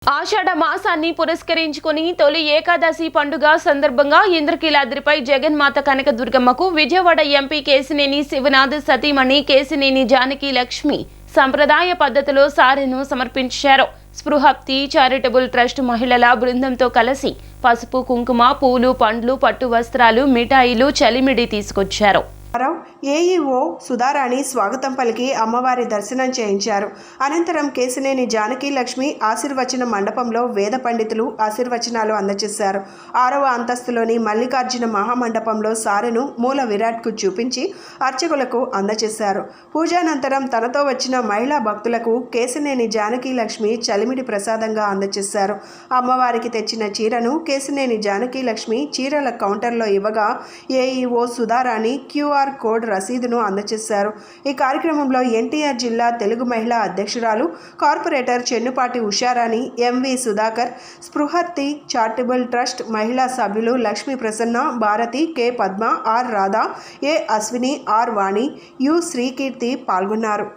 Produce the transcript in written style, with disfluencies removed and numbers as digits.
ఆషాఢ మాసాన్ని పురస్కరించుకుని తొలి ఏకాదశి పండుగ సందర్భంగా ఇంద్రకీలాద్రిపై జగన్మాత కనకదుర్గమ్మకు విజయవాడ ఎంపీ కేశినేని శివనాథ్ సతీమణి కేశినేని జానకి లక్ష్మి సంప్రదాయ పద్ధతిలో సారెను సమర్పించారు. స్పృహప్తి చారిటబుల్ ట్రస్ట్ మహిళల బృందంతో కలిసి పసుపు కుంకుమ పూలు పండ్లు పట్టు వస్త్రాలు మిఠాయిలు చలిమిడి తీసుకొచ్చారు. ఏఈఓ సుధారాణి స్వాగతం పలికి అమ్మవారి దర్శనం చేయించారు. అనంతరం కేశినేని జానకి లక్ష్మి ఆశీర్వచన మండపంలో వేద పండితులు ఆశీర్వచనాలు అందజేశారు. 6వ అంతస్తులోని మల్లికార్జున మహామండపంలో సారెను మూల విరాట్కు చూపించి అర్చకులకు అందజేశారు. పూజానంతరం తనతో వచ్చిన మహిళా భక్తులకు కేశినేని జానకి లక్ష్మి చలిమిడి ప్రసాదంగా అందజేశారు. అమ్మవారికి తెచ్చిన చీరను కేశినేని జానకి లక్ష్మి చీరల కౌంటర్లో ఇవ్వగా ఏఈఓ సుధారాణి క్యూఆర్ కోడ్ రసీదును అందజేశారు. ఈ కార్యక్రమంలో ఎన్టీఆర్ జిల్లా తెలుగు మహిళా అధ్యక్షురాలు corporator Chennupati Usharani, MV Sudhakar, Spruharthi charitable trust మహిళా సభ్యులు Lakshmi Prasanna, Bharati, K Padma, R Radha, A Ashwini, R Vani, U Srikeerthi పాల్గొన్నారు.